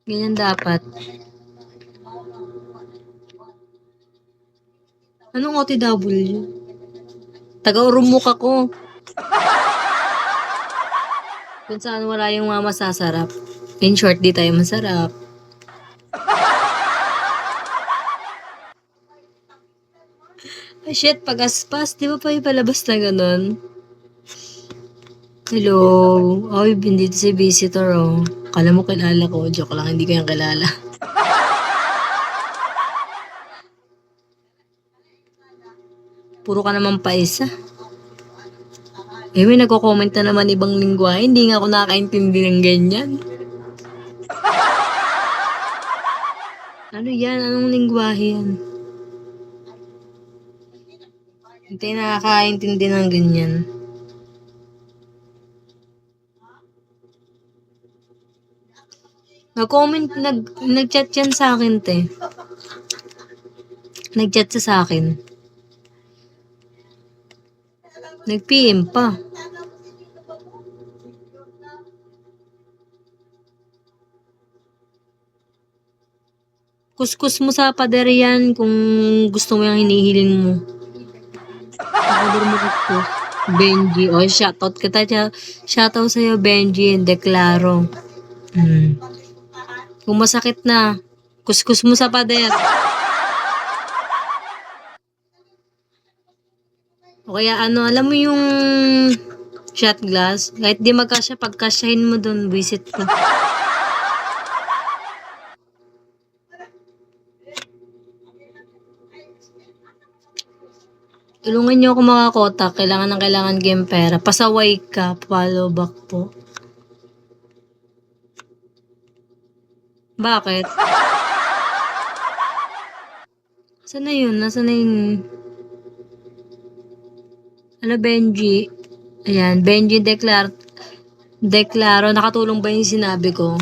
Ganyan dapat. Anong OTW? Taga-urumuk ako. Kung saan wala yung mga masasarap. In short, di tayo masarap. Ay, shit, pagaspas. Di ba pa yung palabas na ganun? Hello. Ay, hindi si visitor, oh. Kala mo kilala ko. Joke lang, hindi ko yung kilala. Puro ka naman pa isa. Eh, may nagko-comment na naman ibang lingwa. Hindi nga ako nakakaintindi ng ganyan. Ano yan? Anong lingwahe yan? Hindi nakakaintindi ng ganyan. Nag-comment, nag-chat yan sa akin, te. Nag-chat siya sa akin. Nag-PM pa. Kuskus mo sa pader yan kung gusto mo yung hinihiling mo. Pader mo kuskus. Benji. O, shoutout kita. Shoutout sa'yo, Benji. Deklaro. Kung masakit na, kuskus mo sa pader. O kaya ano, alam mo yung shot glass? Kahit di magkasya, pagkasyahin mo dun, visit ka. Tulungan niyo ako mga kota. Kailangan game pera. Pasaway ka. Follow back po. Bakit? Saan na yun? Nasaan na yung... Ano, Benji? Ayan, Benji Deklaro. Nakatulong ba yung sinabi ko?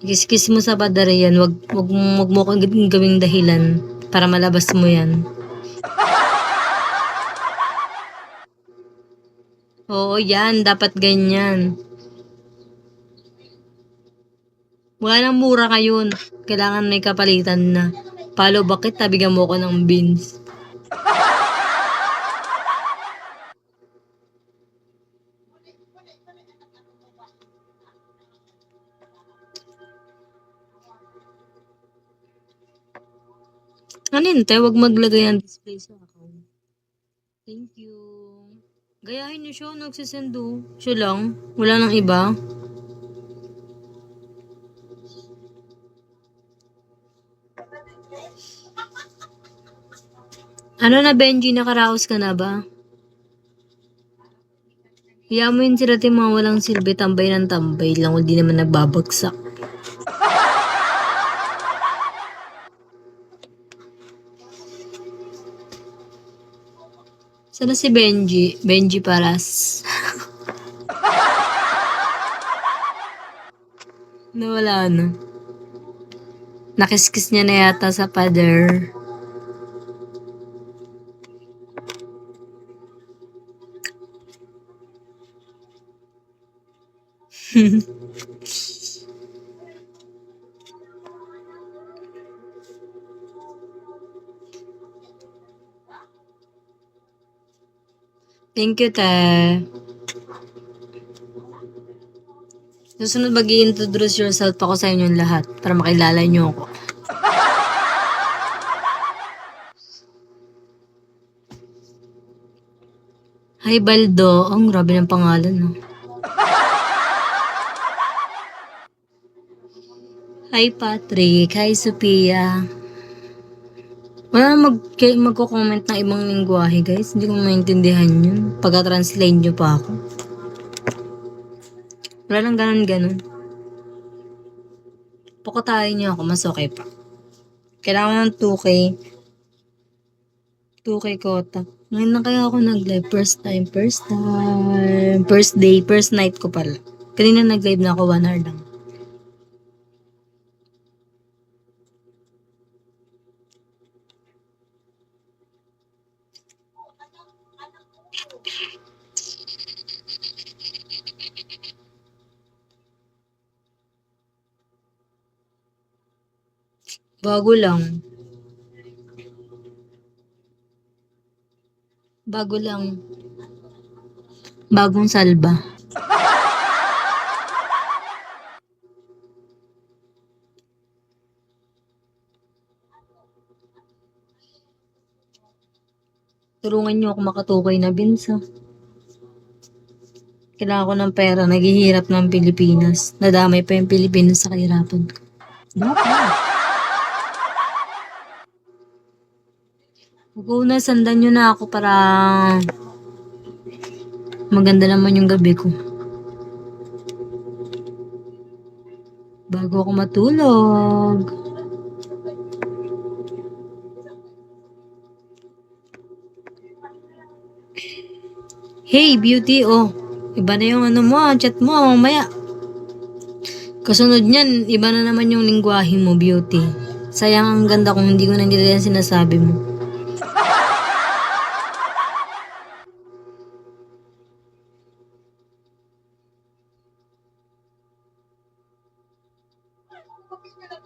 Kiss mo sa badari yan. Wag mo kang gawing dahilan para malabas mo yan. Oo, yan. Dapat ganyan. Wala nang mura ngayon. Kailangan may kapalitan na. Palo, bakit tabigan mo ko ng beans? Ano yun, te? Huwag maglagay ang display sa account. Thank you. Gayahin niyo siya. Nagsisendo. Siya lang. Wala nang iba. Ano na, Benji? Nakaraos ka na ba? Hiya mo yun sila mga walang silbi, tambay ng tambay lang, hindi naman nagbabagsak. Sana si Benji? Benji Paras. Nawala na. Nakiskis niya na yata sa pader. Thank you, te. Susunod mag-i-introduce yourself ako sa inyong lahat para makilala niyo ako. Hi, Baldo. Ang grabe ng pangalan, no? Hi, Patrick. Hi, Sophia. Wala magko-comment ng ibang lingwahe, guys. Hindi ko maintindihan yun. Pagka-translate nyo pa ako. Wala lang ganun-ganun. Pukatayin nyo ako, mas okay pa. Kailangan ng 2K. 2K kota. Ngayon na kaya ako nag-live. First time. First day, first night ko pala. Kanina nag-live na ako 1 hour lang. Bago lang. Bago lang. Bagong salba. Tulungan niyo ako makatukoy na binsa. Kailangan ko ng pera. Naghihirap ng Pilipinas. Nadamay pa yung Pilipinas sa kahirapan ko. Dapat. Huwag na, sandan nyo na ako para maganda naman yung gabi ko. Bago ako matulog. Hey, beauty, oh. Iba na yung ano mo, chat mo, mamaya. Kasunod niyan, iba na naman yung lingwahe mo, beauty. Sayang ang ganda kung hindi ko nandiyan sinasabi mo.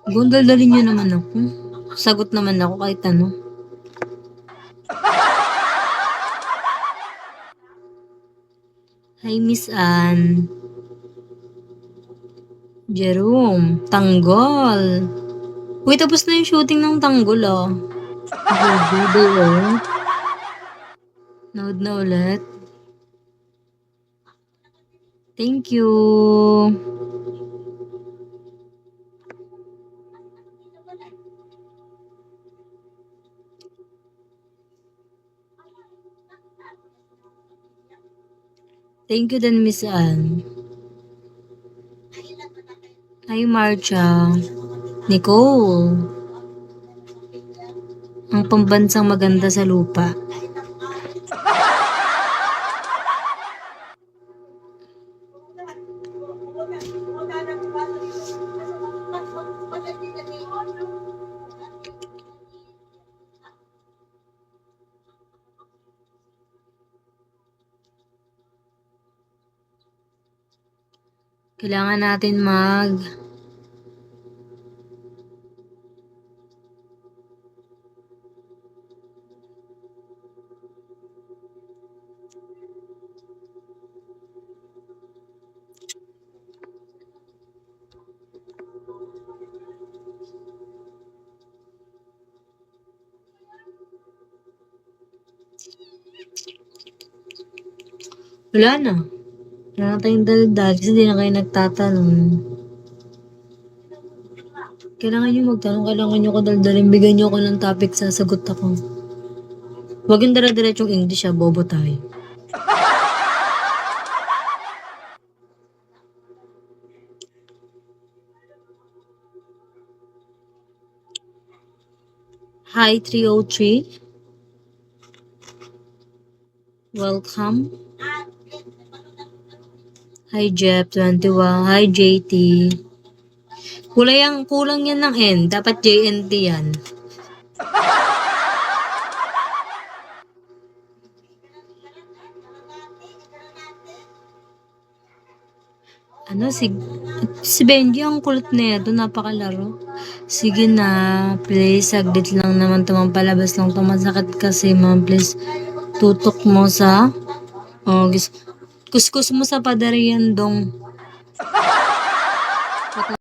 Gundal-dalin nyo naman ako. Sagot naman ako kahit ano. Hi, Miss Anne. Jerome, Tanggol. Uy, tapos na yung shooting ng Tanggol, ah. Baby, oh. Nood na ulit. Thank you. Thank you din, Miss Anne. Hi, Marcia. Nicole. Ang pambansang maganda sa lupa. Kailangan natin wala na. Wala na tayong daldal kasi di na kayo nagtatanong. Kailangan nyo magtanong, kailangan nyo ko daldalin, bigyan nyo ako ng topic, sasagot ako. Huwag yung dire-diretsong English, bobo tayo. Hi, 303. Welcome. Hi, Jeff, 21. Hi, JT. Kulang yan ng N. Dapat JNT yan. Si Benji ang kulit na ito, napakalaro. Sige na, please, saglit lang naman tumang palabas lang ito. Masakit kasi, ma'am, please. Tutok mo sa, kuskus mo sa padarian dong.